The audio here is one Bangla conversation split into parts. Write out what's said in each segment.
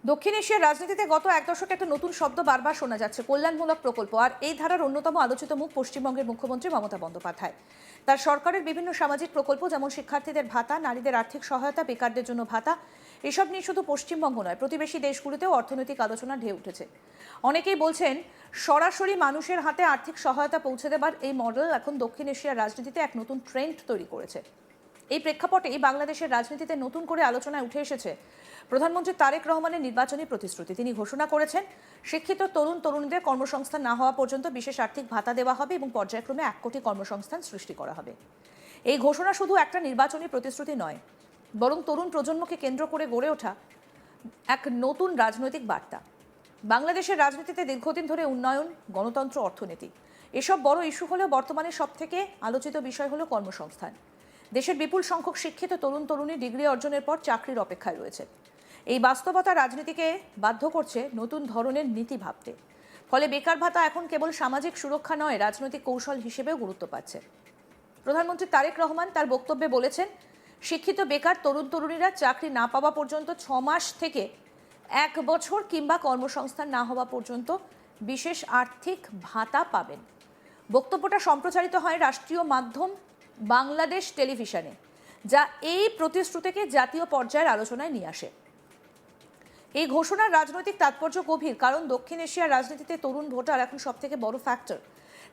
দক্ষিণ এশিয়ার রাজনীতিতে গত এক দশকে একটা নতুন শব্দ বারবার শোনা যাচ্ছে, কল্যাণমূলক প্রকল্প। আর এই ধারার অন্যতম আলোচিত মুখ পশ্চিমবঙ্গের মুখ্যমন্ত্রী মমতা বন্দ্যোপাধ্যায়। তার সরকারের বিভিন্ন সামাজিক প্রকল্প, যেমন শিক্ষার্থীদের ভাতা, নারীদের আর্থিক সহায়তা, বেকারদের জন্য ভাতা, এসব নিয়ে শুধু পশ্চিমবঙ্গ নয়, প্রতিবেশী দেশগুলিতেও অর্থনৈতিক আলোচনা ঢেউ উঠেছে। অনেকেই বলছেন, সরাসরি মানুষের হাতে আর্থিক সহায়তা পৌঁছে দেবার এই মডেল এখন দক্ষিণ এশিয়ার রাজনীতিতে এক নতুন ট্রেন্ড তৈরি করেছে। এই প্রেক্ষাপটেই বাংলাদেশের রাজনীতিতে নতুন করে আলোচনায় উঠে এসেছে প্রধানমন্ত্রী তারেক রহমানের নির্বাচনী প্রতিশ্রুতি। তিনি ঘোষণা করেছেন, শিক্ষিত তরুণ তরুণীদের কর্মসংস্থান না হওয়া পর্যন্ত বিশেষ আর্থিক ভাতা দেওয়া হবে এবং পর্যায়ক্রমে 1 কোটি কর্মসংস্থান সৃষ্টি করা হবে। এই ঘোষণা শুধু একটা নির্বাচনী প্রতিশ্রুতি নয়, বরং তরুণ প্রজন্মকে কেন্দ্র করে গড়ে ওঠা এক নতুন রাজনৈতিক বার্তা। বাংলাদেশের রাজনীতিতে দীর্ঘদিন ধরে উন্নয়ন, গণতন্ত্র, অর্থনীতি এসব বড় ইস্যু হলেও বর্তমানে সবথেকে আলোচিত বিষয় হলো কর্মসংস্থান। দেশের বিপুল সংখ্যক শিক্ষিত তরুণ তরুণী ডিগ্রি অর্জনের পর চাকরির অপেক্ষায় রয়েছে। এই বাস্তবতা রাজনীতিকে বাধ্য করছে নতুন ধরনের নীতি ভাবতে। ফলে বেকার ভাতা এখন কেবল সামাজিক সুরক্ষা নয়, রাজনৈতিক কৌশল হিসেবেও গুরুত্ব পাচ্ছে। প্রধানমন্ত্রী তারেক রহমান তার বক্তব্যে বলেছেন, শিক্ষিত বেকার তরুণ তরুণীরা চাকরি না পাওয়া পর্যন্ত 6 মাস থেকে 1 বছর কিংবা কর্মসংস্থান না হওয়া পর্যন্ত বিশেষ আর্থিক ভাতা পাবেন। বক্তব্যটা সম্প্রচারিত হয় রাষ্ট্রীয় মাধ্যম বাংলাদেশ টেলিভিশনে, যা এই প্রতিশ্রুতিকে জাতীয় পর্যায়ের আলোচনায় নিয়ে আসে। এই ঘোষণার রাজনৈতিক তাৎপর্য গভীর, কারণ দক্ষিণ এশিয়ার রাজনীতিতে তরুণ ভোটার এখন সবথেকে বড় ফ্যাক্টর।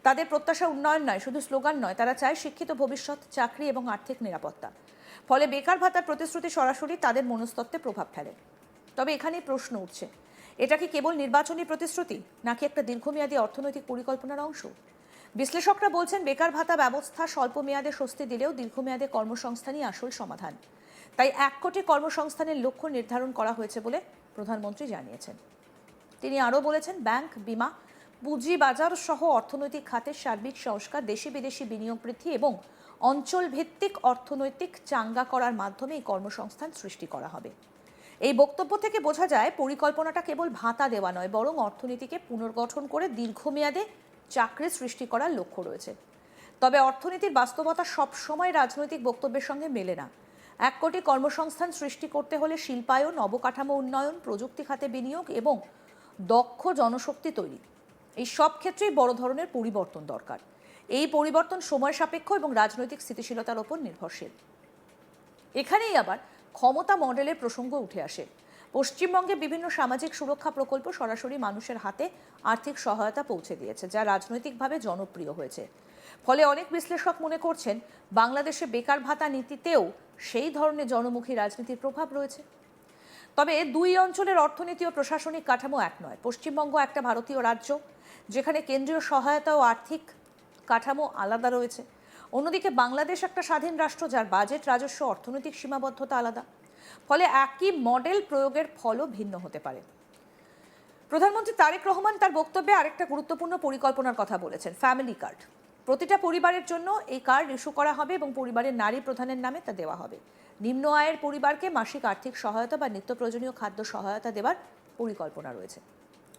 তাদের প্রত্যাশা উন্নয়ন নয়, শুধু স্লোগান নয়, তারা চায় শিক্ষিত ভবিষ্যৎ, চাকরি এবং আর্থিক নিরাপত্তা। ফলে বেকার ভাতার প্রতিশ্রুতি সরাসরি তাদের মনস্তত্ত্বে প্রভাব ফেলে। তবে এখানেই প্রশ্ন উঠছে, এটা কি কেবল নির্বাচনী প্রতিশ্রুতি, নাকি একটা দীর্ঘমেয়াদী অর্থনৈতিক পরিকল্পনার অংশ? বিশ্লেষকরা বলছেন, বেকার ভাতা ব্যবস্থা স্বল্প মেয়াদে স্বস্তি দিলেও দীর্ঘমেয়াদে কর্মসংস্থানই আসল সমাধান। তাই 1 কোটি কর্মসংস্থানের লক্ষ্য নির্ধারণ করা হয়েছে বলে প্রধানমন্ত্রী জানিয়েছেন। তিনি আরও বলেছেন, ব্যাংক, বিমা, পুঁজিবাজার সহ অর্থনৈতিক খাতের সার্বিক সংস্কার, দেশি বিদেশি বিনিয়োগ বৃদ্ধি এবং অঞ্চলভিত্তিক অর্থনৈতিক চাঙ্গা করার মাধ্যমে এই কর্মসংস্থান সৃষ্টি করা হবে। এই বক্তব্য থেকে বোঝা যায়, পরিকল্পনাটা কেবল ভাতা দেওয়া নয়, বরং অর্থনীতিকে পুনর্গঠন করে দীর্ঘমেয়াদে চাকরি সৃষ্টি করার লক্ষ্য রয়েছে। তবে অর্থনীতির বাস্তবতা সবসময় রাজনৈতিক বক্তব্যের সঙ্গে মেলে না। 1 কোটি কর্মসংস্থান সৃষ্টি করতে হলে শিল্পায়ন, অবকাঠামো উন্নয়ন, প্রযুক্তি খাতে বিনিয়োগ এবং দক্ষ জনশক্তি তৈরি, এই সব ক্ষেত্রেই বড় ধরনের পরিবর্তন দরকার। এই পরিবর্তন সময় সাপেক্ষ এবং রাজনৈতিক স্থিতিশীলতার ওপর নির্ভরশীল। এখানেই আবার ক্ষমতা মডেলের প্রসঙ্গ উঠে আসে। পশ্চিমবঙ্গে বিভিন্ন সামাজিক সুরক্ষা প্রকল্প সরাসরি মানুষের হাতে আর্থিক সহায়তা পৌঁছে দিয়েছে, যা রাজনৈতিকভাবে জনপ্রিয় হয়েছে। ফলে অনেক বিশ্লেষক মনে করছেন, বাংলাদেশে বেকার ভাতা নীতিতেও সেই ধরনের জনমুখী রাজনীতির প্রভাব রয়েছে। তবে দুই অঞ্চলের অর্থনীতি ও প্রশাসনিক কাঠামো এক নয়। পশ্চিমবঙ্গ একটা ভারতীয় রাজ্য, যেখানে কেন্দ্রীয় সহায়তা ও আর্থিক কাঠামো আলাদা রয়েছে। অন্যদিকে বাংলাদেশ একটা স্বাধীন রাষ্ট্র, যার বাজেট, রাজস্ব, অর্থনৈতিক সীমাবদ্ধতা আলাদা। ফলে একই মডেল প্রয়োগের ফলও ভিন্ন হতে পারে। প্রধানমন্ত্রী তারেক রহমান তার বক্তব্যে আরেকটা গুরুত্বপূর্ণ পরিকল্পনার কথা বলেছেন, ফ্যামিলি কার্ড। প্রতিটা পরিবারের জন্য এই কার্ড ইস্যু করা হবে এবং পরিবারের নারী প্রধানের নামে তা দেওয়া হবে। নিম্ন আয়ের পরিবারকে মাসিক আর্থিক সহায়তা বা নিত্য প্রয়োজনীয় খাদ্য সহায়তা দেওয়ার পরিকল্পনা রয়েছে।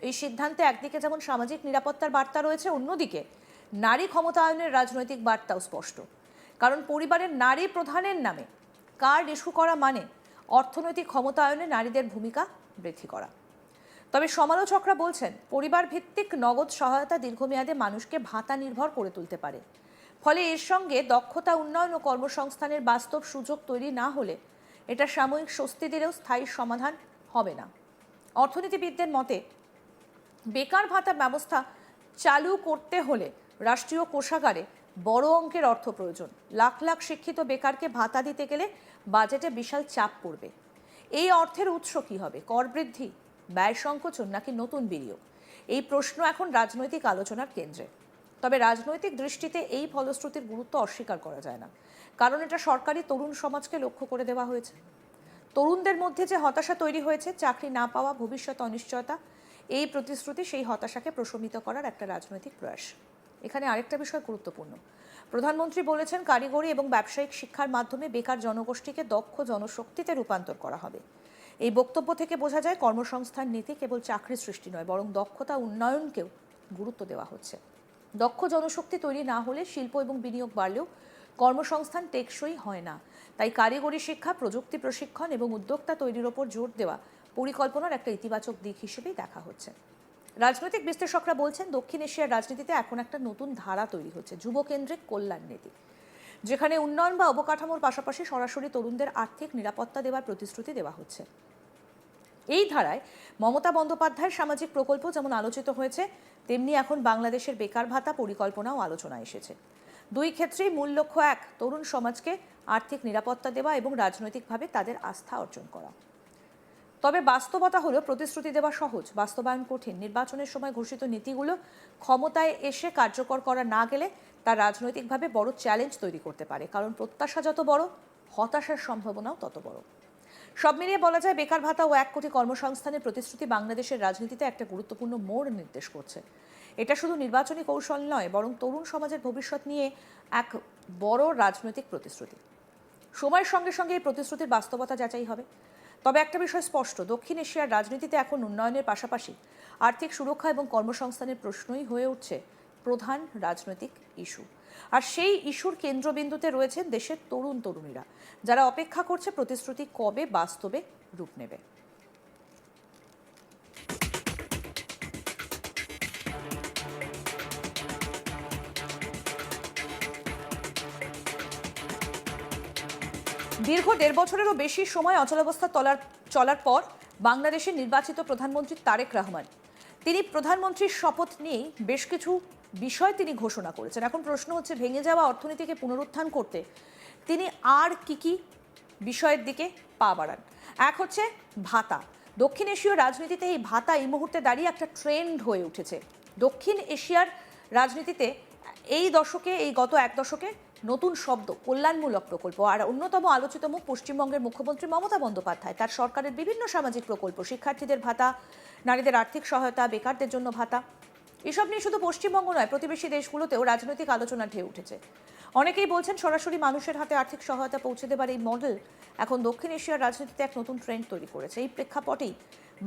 এই সিদ্ধান্তে একদিকে যেমন সামাজিক নিরাপত্তার বার্তা রয়েছে, অন্যদিকে নারী ক্ষমতায়নের রাজনৈতিক বার্তাও স্পষ্ট। কারণ পরিবারের নারী প্রধানের নামে কার্ড ইস্যু করা মানে অর্থনৈতিক ক্ষমতায়নে নারীদের ভূমিকা বৃদ্ধি করা। তবে সমালোচকরা বলছেন, পরিবার ভিত্তিক নগদ সহায়তা দীর্ঘমেয়াদে মানুষকে ভাতা নির্ভর করে তুলতে পারে। ফলে এর সঙ্গে দক্ষতা উন্নয়ন ও কর্মসংস্থানের বাস্তব সুযোগ তৈরি না হলে এটা সাময়িক স্বস্তি দিলেও স্থায়ী সমাধান হবে না। অর্থনীতিবিদদের মতে, বেকার ভাতা ব্যবস্থা চালু করতে হলে রাষ্ট্রীয় কোষাগারে বড় অঙ্কের অর্থ প্রয়োজন। লাখ লাখ শিক্ষিত বেকারকে ভাতা দিতে গেলে বাজেটে বিশাল চাপ পড়বে। এই অর্থের উৎস কী হবে? কর বৃদ্ধি, ব্যয় সংকোচন, নাকি নতুন বিনিয়োগ? এই প্রশ্ন এখন রাজনৈতিক আলোচনার কেন্দ্রে। তবে রাজনৈতিক দৃষ্টিতে এই ফলশ্রুতির গুরুত্ব অস্বীকার করা যায় না, কারণ এটা সরকারি তরুণ সমাজকে লক্ষ্য করে দেওয়া হয়েছে। তরুণদের মধ্যে যে হতাশা তৈরি হয়েছে, চাকরি না পাওয়া, ভবিষ্যৎ অনিশ্চয়তা, এই প্রতিশ্রুতি সেই হতাশাকে প্রশমিত করার একটা রাজনৈতিক প্রয়াস। এখানে আরেকটা বিষয় গুরুত্বপূর্ণ। প্রধানমন্ত্রী বলেছেন, কারিগরি এবং ব্যবসায়িক শিক্ষার মাধ্যমে বেকার জনগোষ্ঠীকে দক্ষ জনশক্তিতে রূপান্তর করা হবে। এই বক্তব্য থেকে বোঝা যায়, কর্মসংস্থান নীতি কেবল চাকরি সৃষ্টি নয়, বরং দক্ষতা উন্নয়নকেও গুরুত্ব দেওয়া হচ্ছে। দক্ষ জনশক্তি তৈরি না হলে শিল্প এবং বিনিয়োগ বাড়লেও কর্মসংস্থান টেকসই হয় না। তাই কারিগরি শিক্ষা, প্রযুক্তি প্রশিক্ষণ এবং উদ্যোক্তা তৈরির ওপর জোর দেওয়া পরিকল্পনার একটা ইতিবাচক দিক হিসেবেই দেখা হচ্ছে। রাজনৈতিক বিশ্লেষকরা বলছেন, দক্ষিণ এশিয়ার রাজনীতিতে এখন একটা নতুন ধারা তৈরি হচ্ছে, যুবকেন্দ্রিক কল্যাণ নীতি, যেখানে উন্নয়ন বা অবকাঠামোর পাশাপাশি সরাসরি তরুণদের আর্থিক নিরাপত্তা দেওয়ার প্রতিশ্রুতি দেওয়া হচ্ছে। এই ধারায় মমতা বন্দ্যোপাধ্যায়ের সামাজিক প্রকল্প যেমন আলোচিত হয়েছে, তেমনি এখন বাংলাদেশের বেকার ভাতা পরিকল্পনাও আলোচনায় এসেছে। দুই ক্ষেত্রেই মূল লক্ষ্য এক, তরুণ সমাজকে আর্থিক নিরাপত্তা দেওয়া এবং রাজনৈতিকভাবে তাদের আস্থা অর্জন করা। তবে বাস্তবতা হলো, প্রতিশ্রুতি দেওয়া সহজ, বাস্তবায়ন কঠিন। নির্বাচনের সময় ঘোষিত নীতিগুলো ক্ষমতায় এসে কার্যকর করা না গেলে তা রাজনৈতিকভাবে বড় চ্যালেঞ্জ তৈরি করতে পারে, কারণ প্রত্যাশা যত বড়, হতাশার সম্ভাবনাও তত বড়। সব মিলিয়ে বলা যায়, বেকার ভাতা ও 1 কোটি কর্মসংস্থানের প্রতিশ্রুতি বাংলাদেশের রাজনীতিতে একটা গুরুত্বপূর্ণ মোড় নির্দেশ করছে। এটা শুধু নির্বাচনী কৌশল নয়, বরং তরুণ সমাজের ভবিষ্যৎ নিয়ে এক বড় রাজনৈতিক প্রতিশ্রুতি। সময়ের সঙ্গে সঙ্গে এই প্রতিশ্রুতির বাস্তবতা যাচাই হবে। তবে একটা বিষয় স্পষ্ট, দক্ষিণ এশিয়ার রাজনীতিতে এখন উন্নয়নের পাশাপাশি আর্থিক সুরক্ষা এবং কর্মসংস্থানের প্রশ্নই হয়ে উঠছে প্রধান রাজনৈতিক ইস্যু। আর সেই ইস্যুর কেন্দ্রবিন্দুতে রয়েছেন দেশের তরুণ তরুণীরা, যারা অপেক্ষা করছে প্রতিশ্রুতি কবে বাস্তবে রূপ নেবে। দীর্ঘ 1.5 বছরেরও বেশি সময় অচলাবস্থা চলার পর বাংলাদেশের নির্বাচিত প্রধানমন্ত্রী তারেক রহমান, তিনি প্রধানমন্ত্রীর শপথ নিয়েই বেশ কিছু বিষয় তিনি ঘোষণা করেছেন। এখন প্রশ্ন হচ্ছে, ভেঙে যাওয়া অর্থনীতিকে পুনরুত্থান করতে তিনি আর কি বিষয়ের দিকে পা বাড়ান। এক হচ্ছে ভাতা। দক্ষিণ এশীয় রাজনীতিতে এই ভাতা এই মুহূর্তে দাঁড়িয়ে একটা ট্রেন্ড হয়ে উঠেছে। দক্ষিণ এশিয়ার রাজনীতিতে এই গত 1 দশকে নতুন শব্দ, কল্যাণমূলক প্রকল্প। আর অন্যতম আলোচিত মুখ পশ্চিমবঙ্গের মুখ্যমন্ত্রী মমতা বন্দ্যোপাধ্যায়। তার সরকারের বিভিন্ন সামাজিক প্রকল্প, শিক্ষার্থীদের ভাতা, নারীদের আর্থিক সহায়তা, বেকারদের জন্য ভাতা, এসব নিয়ে শুধু পশ্চিমবঙ্গ নয়, প্রতিবেশী দেশগুলোতেও রাজনৈতিক আলোচনা ঢেউ উঠেছে। অনেকেই বলছেন, সরাসরি মানুষের হাতে আর্থিক সহায়তা পৌঁছে দেবার এই মডেল এখন দক্ষিণ এশিয়ার রাজনীতিতে এক নতুন ট্রেন্ড তৈরি করেছে। এই প্রেক্ষাপটেই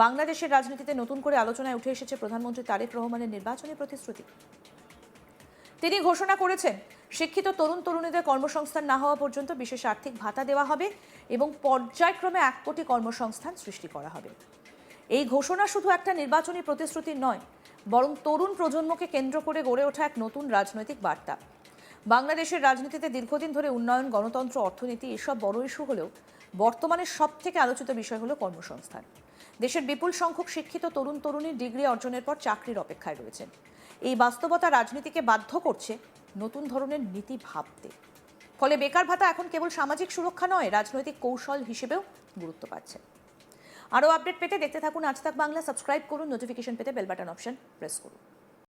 বাংলাদেশের রাজনীতিতে নতুন করে আলোচনায় উঠে এসেছে প্রধানমন্ত্রী তারেক রহমানের নির্বাচনী প্রতিশ্রুতি। তিনি ঘোষণা করেছেন, শিক্ষিত তরুণ তরুণীদের কর্মসংস্থান না হওয়া পর্যন্ত বিশেষ আর্থিক ভাতা দেওয়া হবে এবং পর্যায়ক্রমে 1 কোটি কর্মসংস্থান সৃষ্টি করা হবে। এই ঘোষণা শুধু একটা নির্বাচনী প্রতিশ্রুতি নয়, বরং তরুণ প্রজন্মকে কেন্দ্র করে গড়ে ওঠা এক নতুন রাজনৈতিক বার্তা। বাংলাদেশের রাজনীতিতে দীর্ঘদিন ধরে উন্নয়ন, গণতন্ত্র, অর্থনীতি এসব বড় ইস্যু হলেও বর্তমানে সবথেকে আলোচিত বিষয় হলো কর্মসংস্থান। দেশের বিপুল সংখ্যক শিক্ষিত তরুণ তরুণী ডিগ্রি অর্জনের পর চাকরির অপেক্ষায় রয়েছেন। এই বাস্তবতা রাজনীতিকে বাধ্য করছে নতুন ধরনের নীতি ভাবতে। ফলে বেকার ভাতা এখন কেবল সামাজিক সুরক্ষা নয়, রাজনৈতিক কৌশল হিসেবেও গুরুত্ব পাচ্ছে। আরও আপডেট পেতে দেখতে থাকুন আজ তাক বাংলা। সাবস্ক্রাইব করুন, নোটিফিকেশন পেতে বেল বাটন অপশন প্রেস করুন।